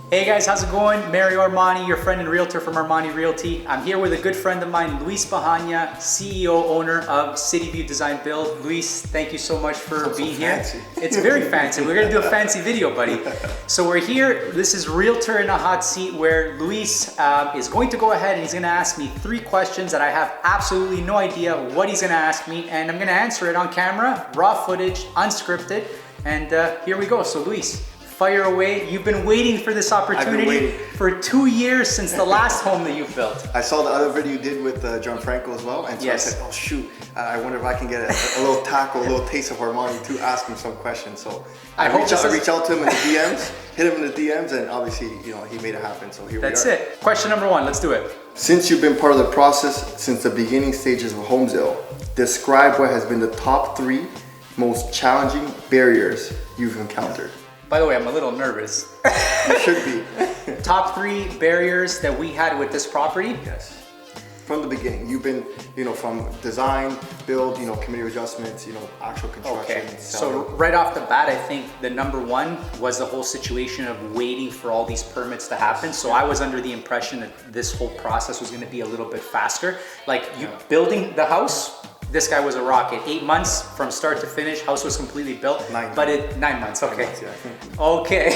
Hey guys, how's it going? Mario Armani, your friend and realtor from Armani Realty. I'm here with a good friend of mine, Luis Bahania, CEO, owner of City View Design Build. Luis, thank you so much for being here. It's very fancy. We're gonna do a fancy video, buddy. So we're here, this is Realtor in a Hot Seat, where Luis is going to go ahead and he's gonna ask me 3 questions that I have absolutely no idea what he's gonna ask me, and I'm gonna answer it on camera, raw footage, unscripted, and here we go. So Luis, fire away. You've been waiting for this opportunity for 2 years since the last home that you built. I saw the other video you did with John Franco as well, and so I said, oh shoot, I wonder if I can get a little tackle, a little taste of Armani to ask him some questions. So I reached out to him in the DMs, hit him in the DMs, and obviously, you know, he made it happen. So here we are. That's it. Question number 1, let's do it. Since you've been part of the process since the beginning stages of home sale, describe what has been the top 3 most challenging barriers you've encountered. By the way, I'm a little nervous. You should be. Top 3 barriers that we had with this property? Yes. From the beginning, you've been, you know, from design, build, you know, community adjustments, you know, actual construction. Okay, so right off the bat, I think the number 1 was the whole situation of waiting for all these permits to happen. So I was under the impression that this whole process was gonna be a little bit faster. Like you building the house, this guy was a rocket. 8 months from start to finish, house was completely built. 9 months, okay. 9 months, yeah. Okay.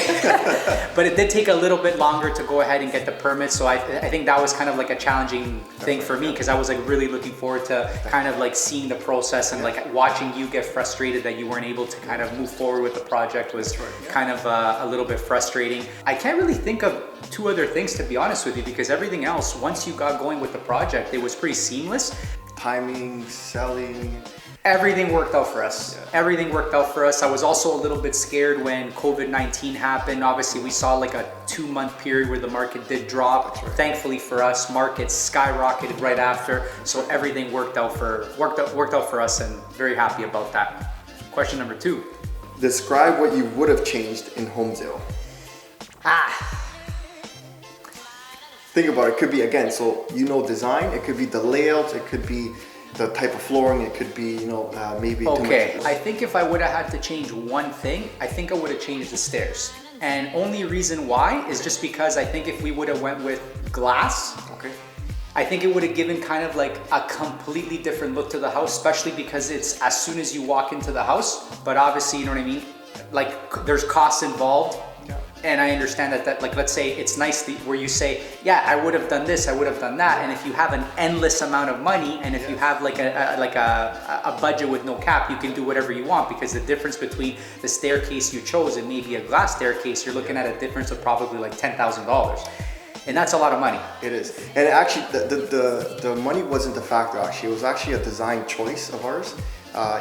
But it did take a little bit longer to go ahead and get the permits. So I think that was kind of like a challenging thing for me, because I was like really looking forward to kind of like seeing the process, and like watching you get frustrated that you weren't able to kind of move forward with the project was kind of a little bit frustrating. I can't really think of 2 other things, to be honest with you, because everything else, once you got going with the project, it was pretty seamless. Timing, selling. Everything worked out for us. Yeah. Everything worked out for us. I was also a little bit scared when COVID-19 happened. Obviously, we saw like a 2-month period where the market did drop. Thankfully for us, markets skyrocketed right after. So everything worked out for us, and very happy about that. Question number 2. Describe what you would have changed in home sale. Think about it. It could be, again, so you know, design, it could be the layout, it could be the type of flooring, it could be, you know, maybe okay, I think if I would have had to change one thing, I think I would have changed the stairs. And only reason why is just because I think if we would have went with glass, I think it would have given kind of like a completely different look to the house, especially because it's as soon as you walk into the house. But obviously, you know what I mean? Like there's costs involved. And I understand that like, let's say it's nice where you say, yeah, I would have done this, I would have done that. And if you have an endless amount of money, and if you have like a budget with no cap, you can do whatever you want, because the difference between the staircase you chose and maybe a glass staircase, you're looking at a difference of probably like $10,000. And that's a lot of money. It is. And actually, the money wasn't the factor, actually. It was actually a design choice of ours.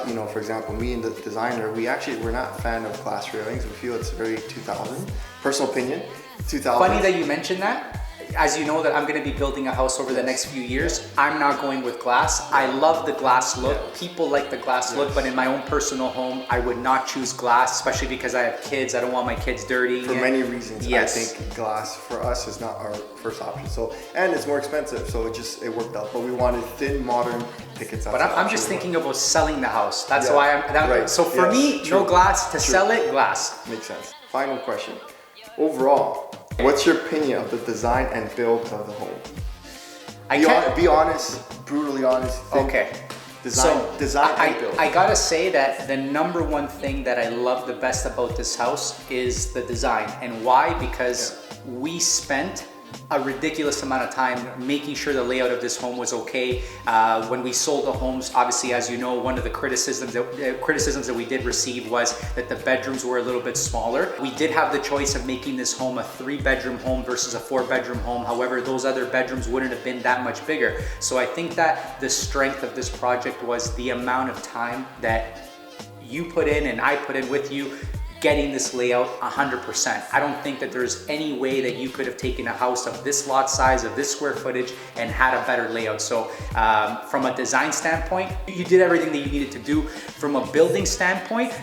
You know, for example, me and the designer, we're not a fan of glass railings. We feel it's very 2000. Personal opinion, 2000. Funny that you mentioned that. As you know that I'm gonna be building a house over the next few years, I'm not going with glass. I love the glass look. People like the glass look, but in my own personal home, I would not choose glass, especially because I have kids. I don't want my kids dirty. For many reasons, I think glass for us is not our first option. So, and it's more expensive, so it worked out. But we wanted thin, modern tickets. But I'm just thinking about selling the house. That's why I'm. So for me, no glass. To sell it, glass. Makes sense. Final question. Overall, what's your opinion of the design and build of the home? Be honest, brutally honest. Design and build. I gotta say that the number 1 thing that I love the best about this house is the design. And why? Because we spent a ridiculous amount of time making sure the layout of this home was okay. When we sold the homes, obviously, as you know, one of the criticisms that we did receive was that the bedrooms were a little bit smaller. We did have the choice of making this home a 3-bedroom home versus a 4-bedroom home. However, those other bedrooms wouldn't have been that much bigger. So I think that the strength of this project was the amount of time that you put in and I put in with you, getting this layout 100%. I don't think that there's any way that you could have taken a house of this lot size, of this square footage, and had a better layout. So from a design standpoint, you did everything that you needed to do. From a building standpoint,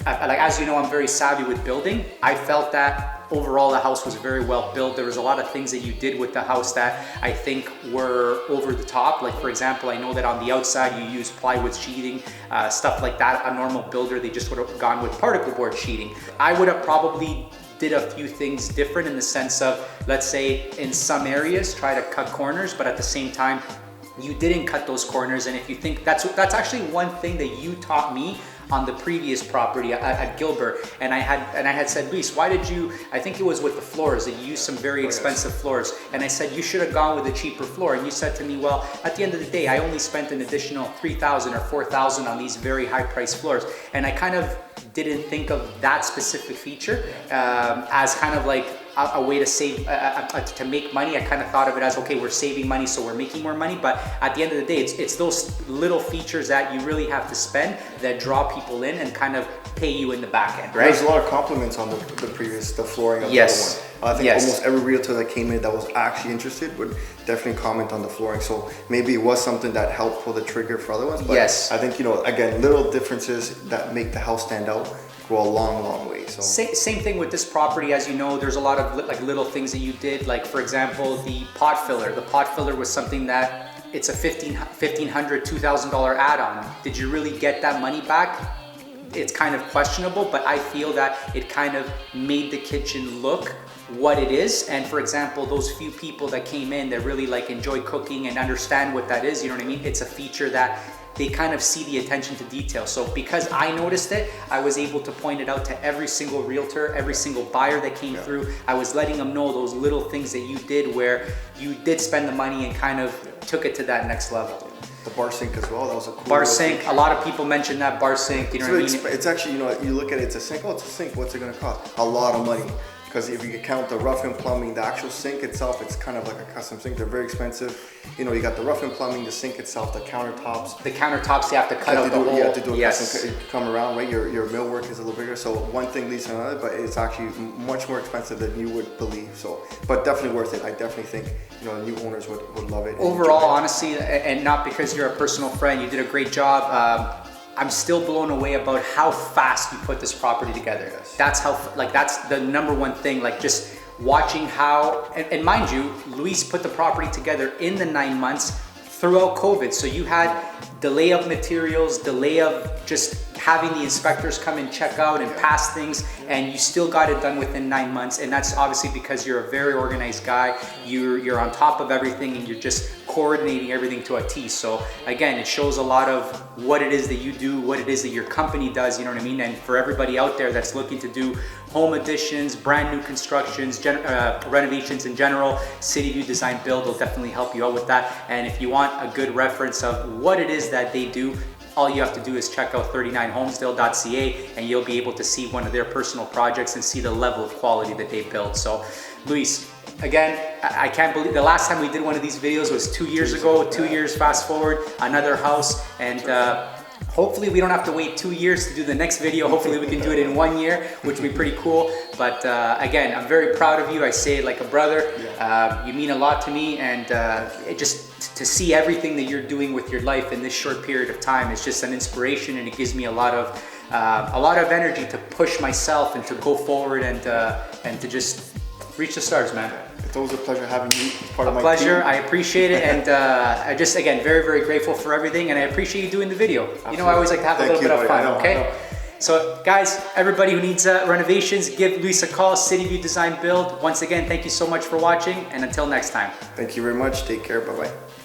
as you know, I'm very savvy with building. I felt that overall the house was very well built. There was a lot of things that you did with the house that I think were over the top. Like for example, I know that on the outside you use plywood sheeting, stuff like that. A normal builder, they just would have gone with particle board sheeting. I would have probably did a few things different in the sense of, let's say in some areas, try to cut corners, but at the same time, you didn't cut those corners. And if you think that's actually one thing that you taught me on the previous property at Gilbert, and I had said, Luis, why did you, I think it was with the floors, that you used some very expensive floors, and I said you should have gone with a cheaper floor, and you said to me, well, at the end of the day, I only spent an additional $3,000 or $4,000 on these very high priced floors, and I kind of didn't think of that specific feature as kind of like a way to save, to make money. I kind of thought of it as, okay, we're saving money, so we're making more money. But at the end of the day, it's those little features that you really have to spend that draw people in and kind of pay you in the back end, right? There's a lot of compliments on the flooring of the other one. I think almost every realtor that came in that was actually interested would definitely comment on the flooring. So maybe it was something that helped pull the trigger for other ones. But I think, again, little differences that make the house stand out go a long, long way. So same thing with this property. As you know, there's a lot of like little things that you did. Like for example, the pot filler. The pot filler was something that it's a $1,500, $2,000 add-on. Did you really get that money back? It's kind of questionable, but I feel that it kind of made the kitchen look what it is. And for example, those few people that came in that really like enjoy cooking and understand what that is, you know what I mean? It's a feature that they kind of see the attention to detail. So because I noticed it, I was able to point it out to every single realtor, every single buyer that came through. I was letting them know those little things that you did where you did spend the money and kind of took it to that next level. The bar sink as well, that was a cool bar sink. A lot of people mention that bar sink, you know what I mean? It's actually, you look at it, it's a sink, it's a sink, what's it gonna cost? A lot of money. Because if you count the rough-in plumbing, the actual sink itself, it's kind of like a custom sink. They're very expensive. You got the rough-in plumbing, the sink itself, the countertops. The countertops, you have to cut out the whole. You have to do a custom, come around, right? Your millwork is a little bigger. So one thing leads to another, but it's actually much more expensive than you would believe. So, but definitely worth it. I definitely think, new owners would love it. Overall, honestly, and not because you're a personal friend, you did a great job. I'm still blown away about how fast you put this property together. That's that's the number one thing, like just watching how, and mind you, Luis put the property together in the 9 months throughout COVID. So you had delay of materials, delay of just having the inspectors come and check out and pass things, and you still got it done within 9 months. And that's obviously because you're a very organized guy. You're on top of everything, and you're just coordinating everything to a T. So again, it shows a lot of what it is that you do, what it is that your company does, you know what I mean? And for everybody out there that's looking to do home additions, brand new constructions, renovations in general, City View Design Build will definitely help you out with that. And if you want a good reference of what it is that they do, all you have to do is check out 39homesdale.ca, and you'll be able to see one of their personal projects and see the level of quality that they build. So Luis, again, I can't believe the last time we did one of these videos was 2 years ago. 2 years fast forward, another house, and hopefully we don't have to wait 2 years to do the next video. Hopefully we can do it in 1 year, which would be pretty cool. But again, I'm very proud of you. I say it like a brother. You mean a lot to me, and it just to see everything that you're doing with your life in this short period of time is just an inspiration, and it gives me a lot of energy to push myself and to go forward and to just reach the stars, man. It's always a pleasure having you as part of my pleasure. team. I appreciate it, and I just, again, very, very grateful for everything, and I appreciate you doing the video. Absolutely. I always like to have a little bit of fun, okay? So guys, everybody who needs renovations, give Luis a call, City View Design Build. Once again, thank you so much for watching, and until next time. Thank you very much. Take care. Bye-bye.